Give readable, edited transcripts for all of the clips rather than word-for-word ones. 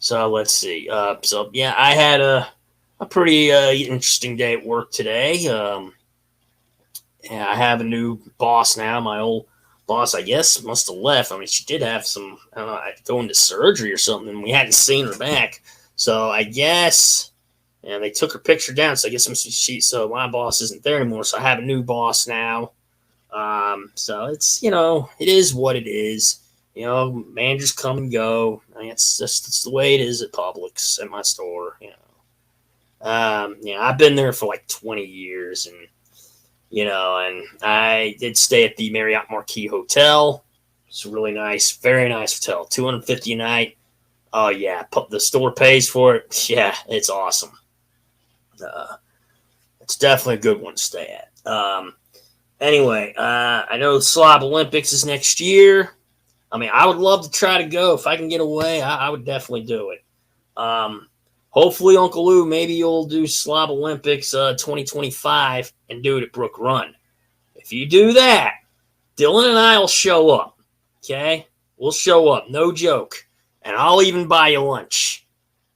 So let's see. So yeah, I had a pretty interesting day at work today. Yeah, I have a new boss now. My old boss, I guess, must have left. I mean, she did have some, I don't know, go into surgery or something, and we hadn't seen her back. So I guess, and they took her picture down. So I guess so my boss isn't there anymore. So I have a new boss now. So it's it is what it is. Managers come and go. I mean, it's the way it is at Publix at my store. I've been there for like 20 years, and I did stay at the Marriott Marquis Hotel. It's a really nice, very nice hotel. 250 a night. Oh yeah, the store pays for it. Yeah, it's awesome. Uh, it's definitely a good one to stay at. Anyway, I know the Slob Olympics is next year. I mean, I would love to try to go if I can get away. I would definitely do it. Hopefully, Uncle Lou, maybe you'll do Slob Olympics 2025 and do it at Brook Run. If you do that, Dylan and I will show up. Okay, we'll show up, no joke, and I'll even buy you lunch.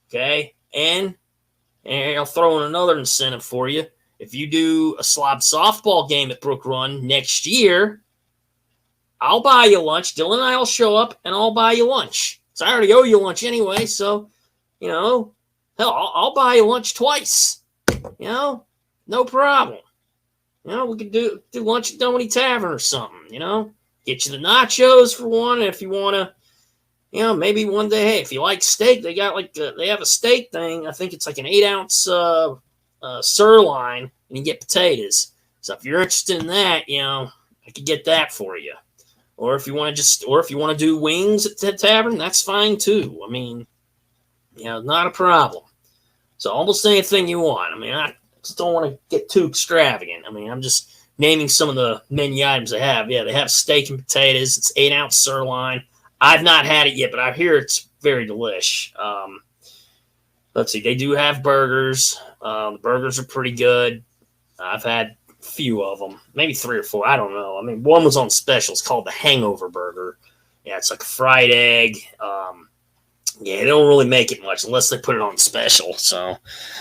Okay, and I'll throw in another incentive for you. If you do a Slob softball game at Brook Run next year, I'll buy you lunch. Dylan and I will show up, and I'll buy you lunch. So I already owe you lunch anyway, so, hell, I'll buy you lunch twice. No problem. We could do lunch at Dunwoody Tavern or something, Get you the nachos for one, and if you want to, maybe one day, hey, if you like steak, they got they have a steak thing. I think it's like an 8-ounce sirloin, and you get potatoes. So if you're interested in that, I could get that for you. Or if you want to do wings at the tavern, that's fine too. I mean, not a problem. So almost anything you want. I mean, I just don't want to get too extravagant. I mean, I'm just naming some of the menu items they have. Yeah, they have steak and potatoes. It's 8-ounce sirloin. I've not had it yet, but I hear it's very delish. Let's see. They do have burgers. The burgers are pretty good. I've had a few of them, maybe 3 or 4. I don't know. I mean, one was on special. It's called the Hangover Burger. Yeah, it's like a fried egg. Yeah, they don't really make it much unless they put it on special. So,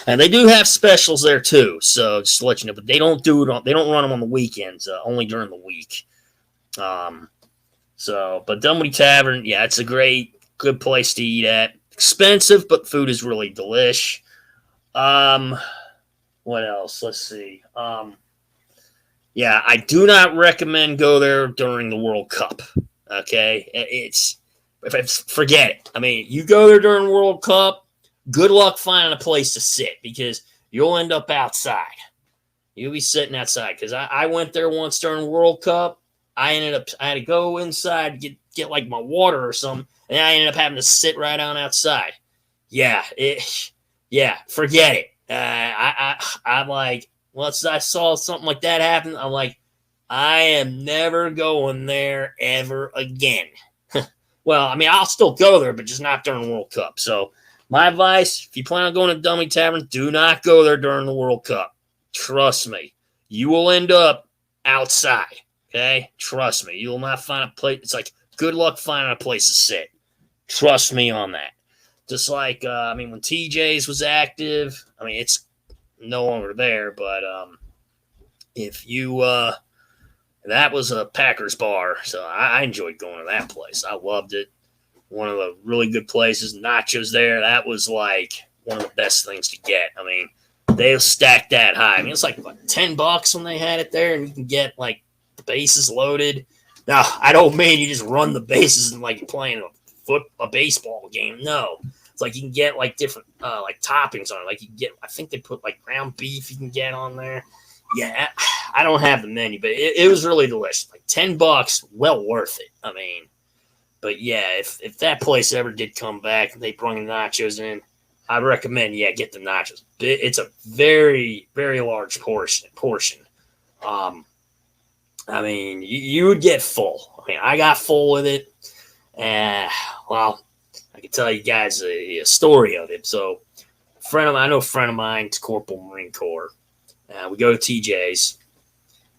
and they do have specials there too. So just to let you know, but they don't they don't run them on the weekends. Only during the week. But Dunwoody Tavern, yeah, it's a good place to eat at. Expensive, but food is really delish. What else? Let's see. Yeah, I do not recommend go there during the World Cup. Okay, forget it. I mean, you go there during World Cup, good luck finding a place to sit because you'll end up outside. You'll be sitting outside because I went there once during World Cup. I had to go inside to get like my water or something, and I ended up having to sit right on outside. Yeah, forget it. I'm like, once I saw something like that happen, I'm like, I am never going there ever again. Well, I mean, I'll still go there, but just not during World Cup. So my advice, if you plan on going to Dummy Tavern, do not go there during the World Cup. Trust me. You will end up outside, okay? Trust me. You will not find a place. It's like, good luck finding a place to sit. Trust me on that. Just like, when TJ's was active, I mean, it's no longer there, but if you that was a Packers bar, so I enjoyed going to that place. I loved it. One of the really good places. Nachos there, that was like one of the best things to get. I mean, they stacked that high. I mean, it's like what, $10 when they had it there, and you can get like the bases loaded. Now, I don't mean you just run the bases and like you're playing a baseball game. No, it's like you can get like different like toppings on it. Like you can get, I think they put like ground beef you can get on there. Yeah, I don't have the menu, but it was really delicious. Like $10, well worth it. I mean, but yeah, if that place ever did come back and they brought the nachos in, I'd recommend, get the nachos. It's a very, very large portion. I mean, you would get full. I mean, I got full with it. Well, I can tell you guys a story of it. So, I know a friend of mine, it's Corporal Marine Corps. We go to TJ's.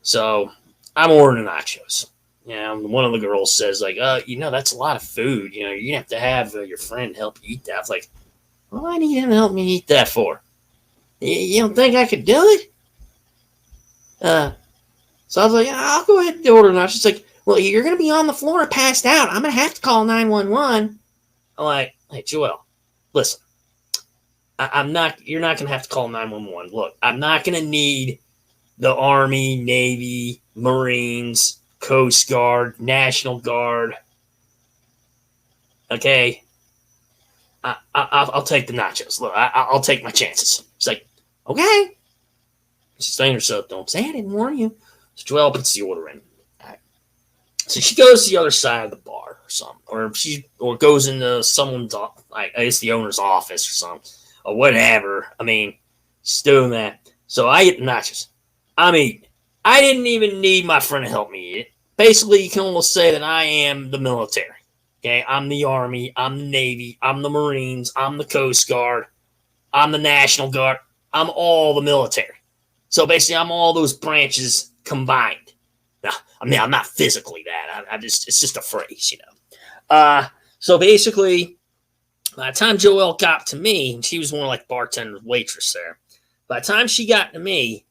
So I'm ordering nachos. one of the girls says like, that's a lot of food. You have to have your friend help you eat that. I was like, what do I need him to help me eat that for? You don't think I could do it? So I was like, yeah, I'll go ahead and order nachos. She's like, well, you're going to be on the floor passed out. I'm going to have to call 911. I'm like, hey, Joel, listen, I'm not, you're not going to have to call 911. Look, I'm not going to need the Army, Navy, Marines, Coast Guard, National Guard. Okay. I'll take the nachos. Look, I'll take my chances. She's like, okay. She's saying herself, don't say I didn't warn you. So Joelle puts the order in. Right. So she goes to the other side of the bar or something, or goes into someone's, I guess the owner's office or something, or whatever. I mean, she's doing that. So I get the nachos. I'm eating. I didn't even need my friend to help me eat it. Basically, you can almost say that I am the military. Okay, I'm the Army, I'm the Navy, I'm the Marines, I'm the Coast Guard, I'm the National Guard, I'm all the military. So basically, I'm all those branches combined. Now, I mean, I'm not physically that. It's just a phrase, So basically, by the time Joelle got to me, and she was more like bartender, waitress there. By the time she got to me,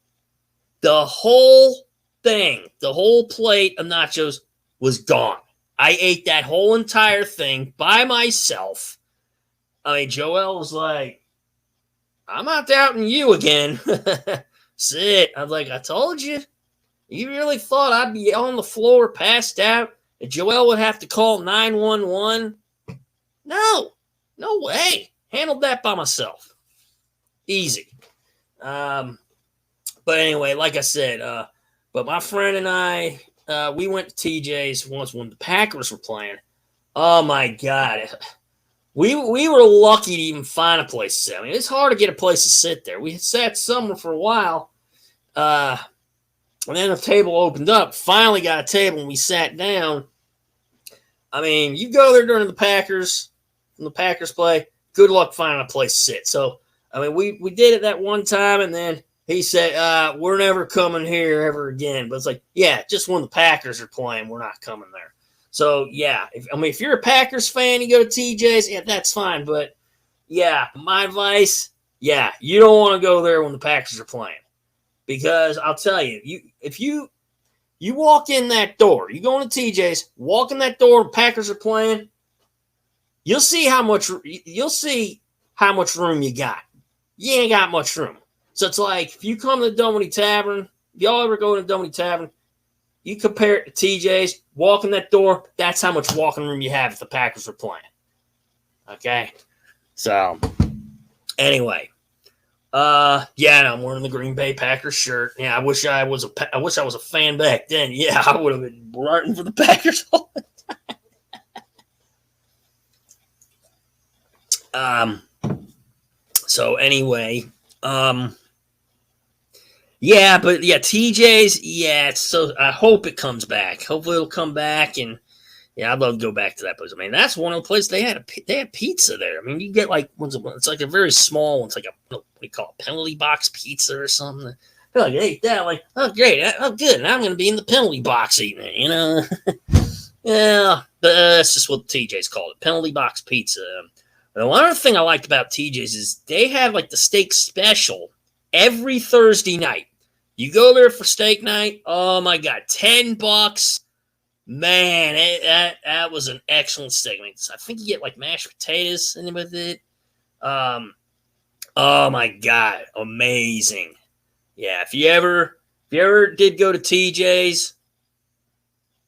the whole thing, the whole plate of nachos was gone. I ate that whole entire thing by myself. I mean, Joelle was like, I'm not doubting you again. That's it. I was like, I told you. You really thought I'd be on the floor passed out and Joelle would have to call 911? No way. Handled that by myself. Easy. But anyway, like I said, but my friend and I, we went to TJ's once when the Packers were playing. Oh my God. We were lucky to even find a place to sit. I mean, it's hard to get a place to sit there. We sat somewhere for a while. And then the table opened up. Finally got a table and we sat down. I mean, you go there during the Packers play, good luck finding a place to sit. So, I mean, we did it that one time and then he said, we're never coming here ever again. But it's like, yeah, just when the Packers are playing, we're not coming there. So, yeah, if you're a Packers fan, you go to TJ's, yeah, that's fine. But, yeah, my advice, yeah, you don't want to go there when the Packers are playing. Because I'll tell you, if you walk in that door, you go into TJ's, walk in that door, Packers are playing, you'll see how much room you got. You ain't got much room. So it's like if you come to the Dominy Tavern, if y'all ever go to the Dominy Tavern, you compare it to TJ's, walk in that door, that's how much walking room you have if the Packers are playing. Okay? So, anyway. Yeah, I'm wearing the Green Bay Packers shirt. Yeah, I wish I was a fan back then. Yeah, I would have been rooting for the Packers all the time. So anyway, yeah, but yeah, TJ's, yeah, so I hope it comes back. Hopefully it'll come back, and yeah, I'd love to go back to that place. I mean, that's one of the places they had pizza there. I mean, you get like it's like a very small one. It's like what do you call it, penalty box pizza or something. I feel like I ate that. Like, oh great, oh good. Now I'm going to be in the penalty box eating it. Yeah, but that's just what TJ's called it, penalty box pizza. And one other thing I liked about TJ's is they have like the steak special every Thursday night. You go there for steak night. Oh my God, $10. Man, that was an excellent steak. I think you get like mashed potatoes in with it. Oh my God, amazing! Yeah, if you ever did go to TJ's,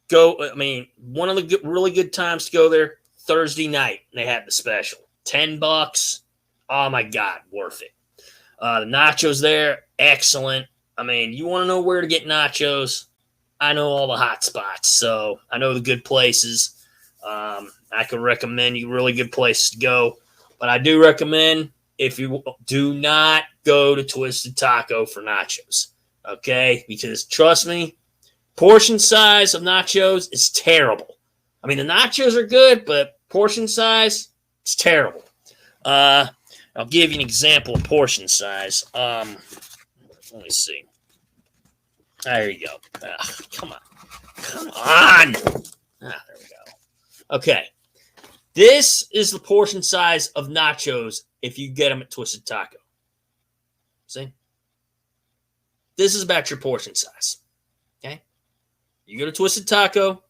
go. I mean, one of the really good times to go there Thursday night. They had the special, $10. Oh my God, worth it. The nachos there, excellent. I mean, you want to know where to get nachos? I know all the hot spots, so I know the good places. I can recommend you really good places to go. But I do recommend if you do not go to Twisted Taco for nachos, okay? Because trust me, portion size of nachos is terrible. I mean, the nachos are good, but portion size, it's terrible. I'll give you an example of portion size. Let me see. There you go. Come on. Come on. There we go. Okay. This is the portion size of nachos if you get them at Twisted Taco. See? This is about your portion size. Okay? You go to Twisted Taco,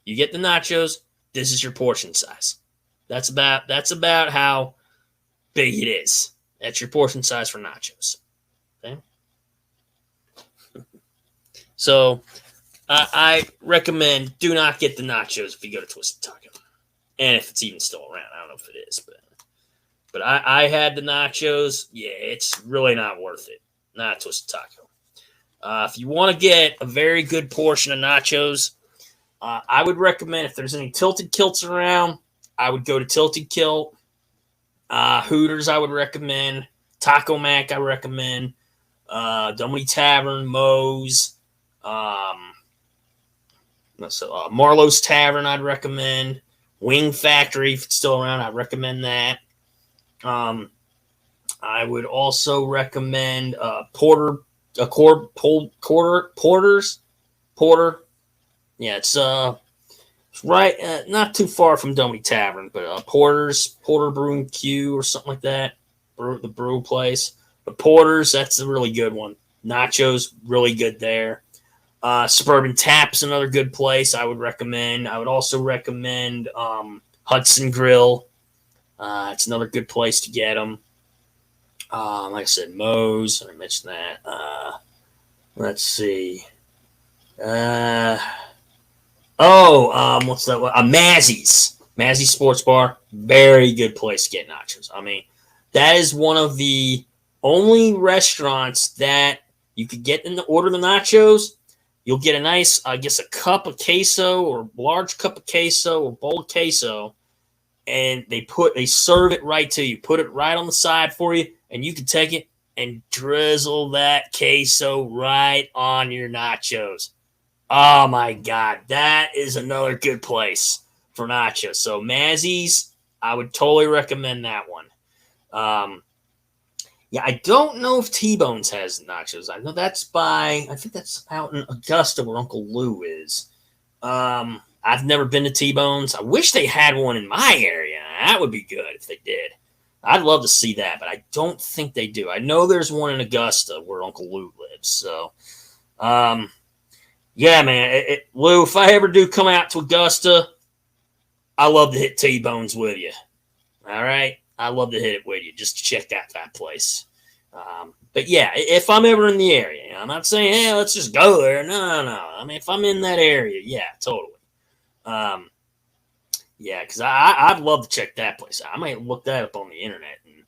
you get the nachos, this is your portion size. That's about how big it is. That's your portion size for nachos. Okay? So I recommend do not get the nachos if you go to Twisted Taco. And if it's even still around. I don't know if it is, but I had the nachos. Yeah, it's really not worth it. Not Twisted Taco. If you want to get a very good portion of nachos, I would recommend if there's any Tilted Kilts around, I would go to Tilted Kilt. Hooters, I would recommend. Taco Mac, I recommend. Dunwoody Tavern, Moe's. Marlowe's Tavern, I'd recommend. Wing Factory, if it's still around, I'd recommend that. I would also recommend Porter. Yeah, it's right, not too far from Dunwoody Tavern, but Porter Brew and Q or something like that. The brew place. But Porter's, that's a really good one. Nachos, really good there. Suburban Tap's another good place I would recommend. I would also recommend Hudson Grill. It's another good place to get them. Like I said, Moe's. I mentioned that. Let's see. What's that? Mazzy's. Mazzy's Sports Bar. Very good place to get nachos. I mean, that is one of the only restaurants that you could get in the order the nachos. You'll get a nice, I guess, a cup of queso or large cup of queso or bowl of queso, and they serve it right to you. Put it right on the side for you, and you can take it and drizzle that queso right on your nachos. Oh my God, that is another good place for nachos. So Mazzy's, I would totally recommend that one. Yeah, I don't know if T-Bones has nachos. I know I think that's out in Augusta where Uncle Lou is. I've never been to T-Bones. I wish they had one in my area. That would be good if they did. I'd love to see that, but I don't think they do. I know there's one in Augusta where Uncle Lou lives. So, yeah, man. Lou, if I ever do come out to Augusta, I love to hit T-Bones with you. All right? I love to hit it with you just to check out that place. But yeah, if I'm ever in the area, I'm not saying, hey, let's just go there. No. I mean, if I'm in that area, yeah, totally. Yeah, because I'd love to check that place out. I might look that up on the internet and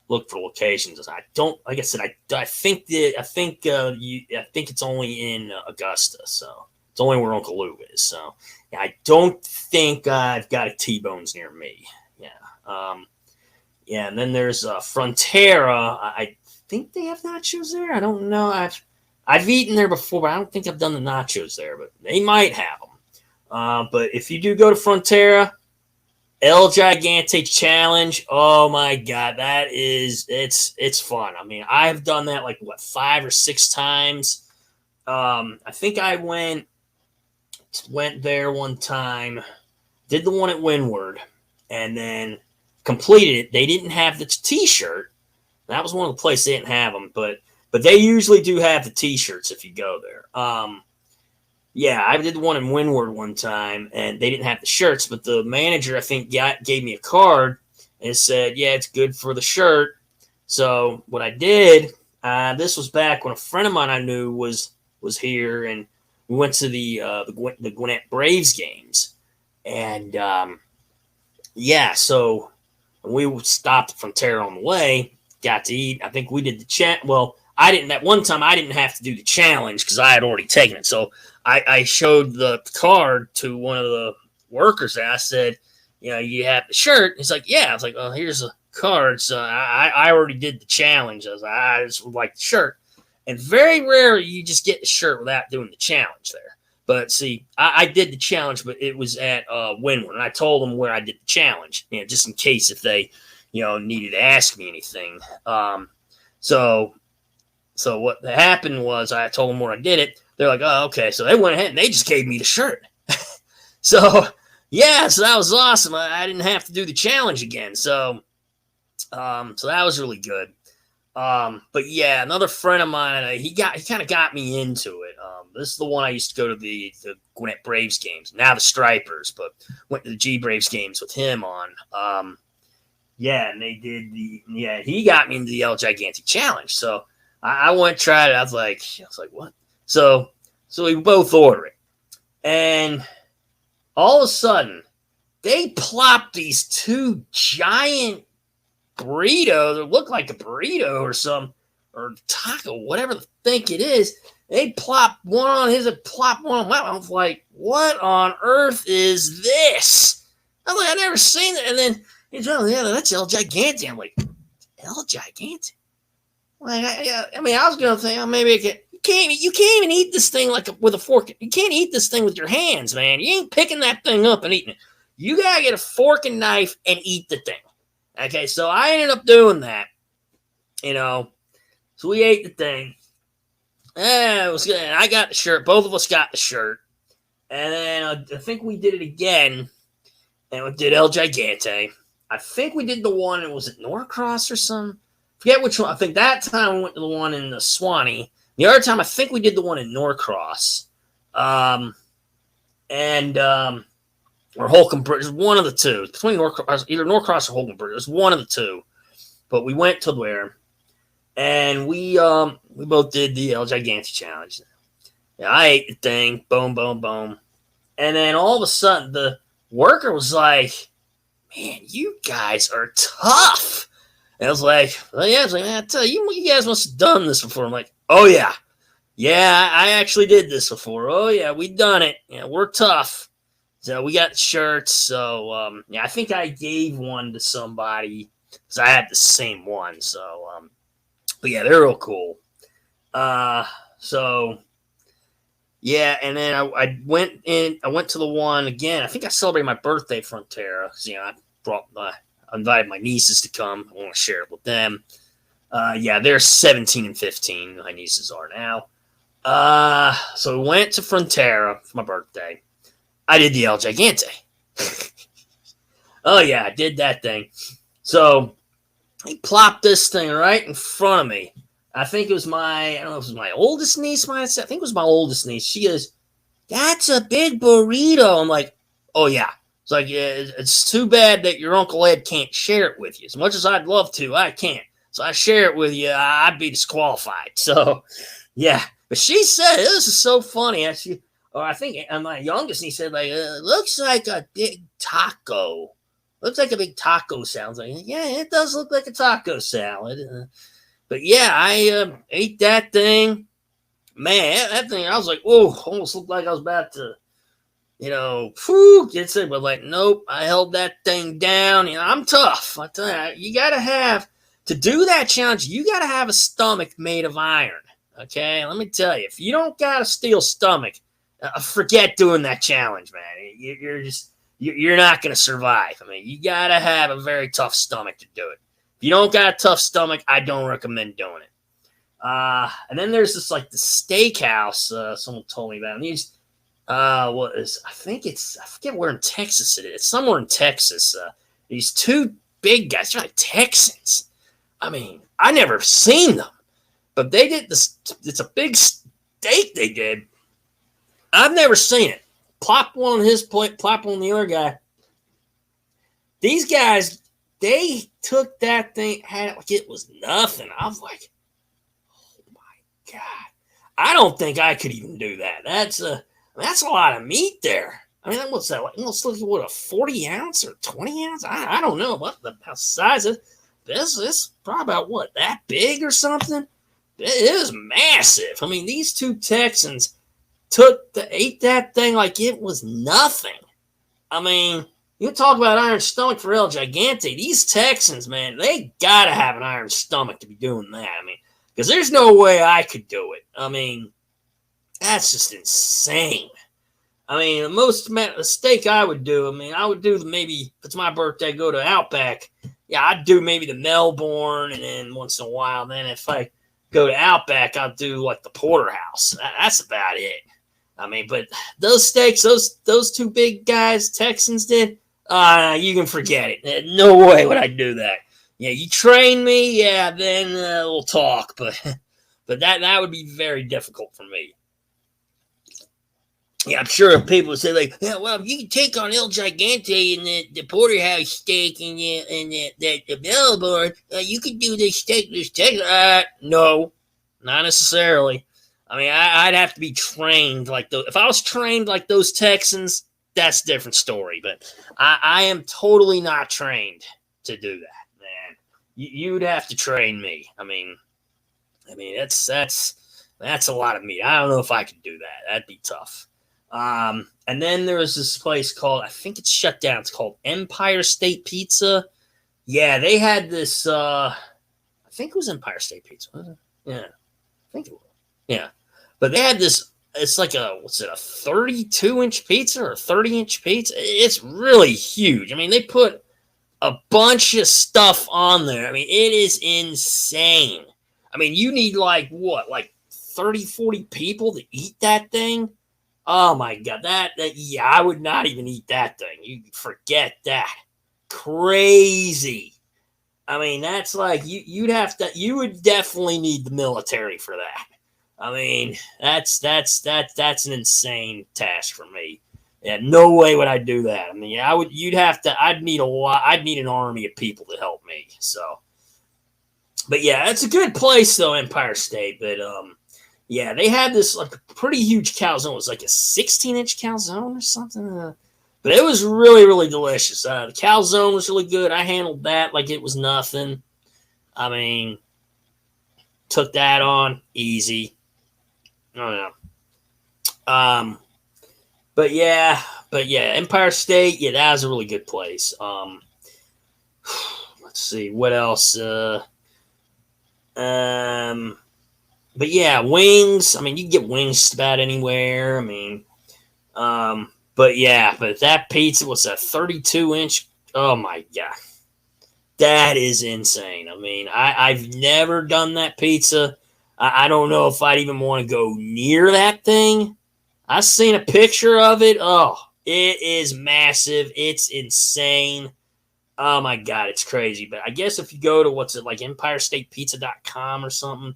look for locations. I don't, like I said, I think it's only in Augusta, so it's only where Uncle Lou is. So yeah, I don't think I've got a T-Bones near me. Yeah. Yeah, and then there's Frontera. I think they have nachos there. I don't know. I've eaten there before, but I don't think I've done the nachos there. But they might have them. But if you do go to Frontera, El Gigante Challenge. Oh my God, it's fun. I mean, I've done that like 5 or 6 times. I think I went there one time, did the one at Windward, and then completed it. They didn't have the T-shirt. That was one of the places they didn't have them, but they usually do have the T-shirts if you go there. Yeah, I did one in Windward one time, and they didn't have the shirts, but the manager, I think, gave me a card and said, yeah, it's good for the shirt. So what I did, this was back when a friend of mine I knew was here, and we went to the Gwinnett Braves games. And, yeah, so we stopped from Terra on the way, got to eat. I think we did the chat. Well, that one time I didn't have to do the challenge because I had already taken it. So I showed the card to one of the workers and I said, you have the shirt? He's like, yeah. I was like, oh, here's a card. So I already did the challenge. I just would like the shirt. And very rarely you just get the shirt without doing the challenge there. But see, I did the challenge, but it was at Windward. And I told them where I did the challenge, just in case if they, needed to ask me anything. So So what happened was I told them where I did it. They're like, oh, okay. So they went ahead and they just gave me the shirt. So yeah, so that was awesome. I didn't have to do the challenge again. So that was really good. But yeah, another friend of mine, he kind of got me into it. This is the one I used to go to the Gwinnett Braves games, now the Stripers, but went to the G Braves games with him on. Yeah, and they did he got me into the El Gigante challenge. So I went tried it. I was like, what? So we both order it, and all of a sudden they plopped these two giant burrito that looked like a burrito or or taco, whatever the think it is. They plop one on his and plop one on my. I was like, what on earth is this? I'm like, I never seen it. And then he's like, yeah, that's El Gigante. I'm like, El Gigante? Like, I mean, I was gonna think, oh, maybe I could. You can't even eat this thing with a fork. You can't eat this thing with your hands, man. You ain't picking that thing up and eating it. You gotta get a fork and knife and eat the thing. Okay, so I ended up doing that, So we ate the thing. It was good. I got the shirt. Both of us got the shirt. And then I think we did it again. And we did El Gigante. I think we did the one, was it Norcross or something? Forget which one. I think that time we went to the one in the Swanee. The other time, I think we did the one in Norcross. Or Holkenbridge, one of the two. Between either Norcross or Holkenbridge, it was one of the two. But we went to there, and we both did the El Gigante challenge. Yeah, I ate the thing, boom, boom, boom. And then all of a sudden, the worker was like, man, you guys are tough. And I was like, well, yeah, man, I tell you, you guys must have done this before. I'm like, oh, yeah. Yeah, I actually did this before. Oh, yeah, we done it. Yeah, we're tough. So we got shirts. So, I think I gave one to somebody because I had the same one. So, but yeah, they're real cool. Yeah, and then I went to the one again. I think I celebrated my birthday at Frontera because, I invited my nieces to come. I want to share it with them. They're 17 and 15. My nieces are now. So we went to Frontera for my birthday. I did the El Gigante. Oh, yeah, I did that thing. So he plopped this thing right in front of me. I think it was I don't know if it was my oldest niece. I think it was my oldest niece. She goes, that's a big burrito. I'm like, oh, yeah. It's like, yeah, it's too bad that your Uncle Ed can't share it with you. As much as I'd love to, I can't. So I share it with you, I'd be disqualified. So, yeah. But she said, this is so funny. I think my youngest niece said, like, looks like a big taco. Looks like a big taco salad. Like, yeah, it does look like a taco salad. But yeah, I ate that thing. Man, that thing, I was like, oh, almost looked like I was about to, get sick. But like, nope, I held that thing down. I'm tough. I tell you got to have, to do that challenge, you got to have a stomach made of iron. Okay, let me tell you, if you don't got a steel stomach, forget doing that challenge, man. You're not going to survive. I mean, you got to have a very tough stomach to do it. If you don't got a tough stomach, I don't recommend doing it. And then there's this, like, the steakhouse someone told me about. And I forget where in Texas it is. It's somewhere in Texas. These two big guys, they're like Texans. I mean, I never seen them. But they did this. It's a big steak they did. I've never seen it. Plop one on his plate, plop on the other guy. These guys, they took that thing, had it like it was nothing. I was like, oh my God. I don't think I could even do that. That's a lot of meat there. I mean, what's that? Let's look at what, a 40 ounce or 20 ounce? I don't know what the size is. This is probably about what, that big or something? It is massive. I mean, these two Texans ate that thing like it was nothing. I mean, you talk about iron stomach for El Gigante. These Texans, man, they got to have an iron stomach to be doing that. I mean, because there's no way I could do it. I mean, that's just insane. I mean, the steak I would do, I would do maybe, if it's my birthday, go to Outback. Yeah, I'd do maybe the Melbourne, and then once in a while, then if I go to Outback, I'll do like the porterhouse. That's about it. I mean, but those steaks, those two big guys, Texans did. You can forget it. No way would I do that. Yeah, you train me, yeah, then we'll talk. But that would be very difficult for me. Yeah, I'm sure people say like, yeah, well, if you can take on El Gigante and the porterhouse steak and the billboard, you could do this steak. No, not necessarily. I mean, I'd have to be trained like those. If I was trained like those Texans, that's a different story. But I am totally not trained to do that, man. You'd have to train me. I mean, that's a lot of meat. I don't know if I could do that. That'd be tough. And then there was this place called, I think it's shut down. It's called Empire State Pizza. Yeah, they had this, I think it was Empire State Pizza. Was it? Yeah, I think it was. Yeah. But they had this, it's like a 32-inch pizza or a 30-inch pizza? It's really huge. I mean, they put a bunch of stuff on there. I mean, it is insane. I mean, you need like 30, 40 people to eat that thing? Oh my God, yeah, I would not even eat that thing. You forget that. Crazy. I mean, that's like you would definitely need the military for that. I mean, that's an insane task for me. Yeah, no way would I do that. I mean, I'd need an army of people to help me. So, but yeah, it's a good place though, Empire State. But yeah, they had this like pretty huge calzone. It was like a 16-inch calzone or something. But it was really, really delicious. The calzone was really good. I handled that like it was nothing. I mean, took that on easy. I don't know. But yeah, Empire State, yeah, that was a really good place. Let's see, what else? But yeah, wings. I mean, you can get wings just about anywhere. I mean, but that pizza was a 32-inch. Oh my God. That is insane. I mean, I've never done that pizza. I don't know if I'd even want to go near that thing. I've seen a picture of it. Oh, it is massive. It's insane. Oh my God, it's crazy. But I guess if you go to like EmpireStatePizza.com or something,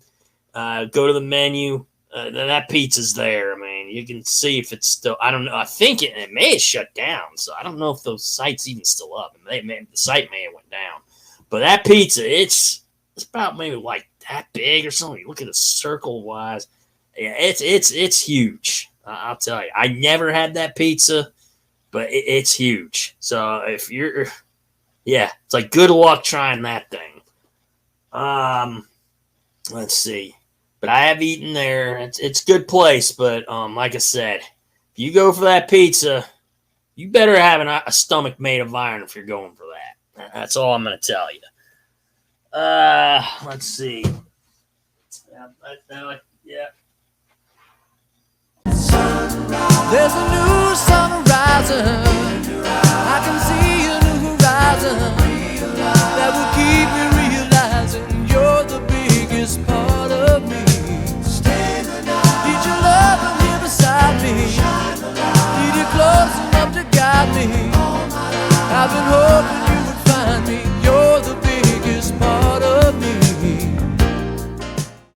go to the menu. That pizza's there. I mean, you can see if it's still. I don't know. I think it may have shut down. So I don't know if those sites even still up. The site may have went down. But that pizza, it's about maybe like that big or something. You look at it circle wise. Yeah, it's huge. I'll tell you. I never had that pizza, but it's huge. So if you're, yeah, it's like good luck trying that thing. Let's see. But I have eaten there. It's a good place, but like I said, if you go for that pizza, you better have a stomach made of iron if you're going for that. That's all I'm going to tell you. Let's see. Yeah. There's a new sun rising.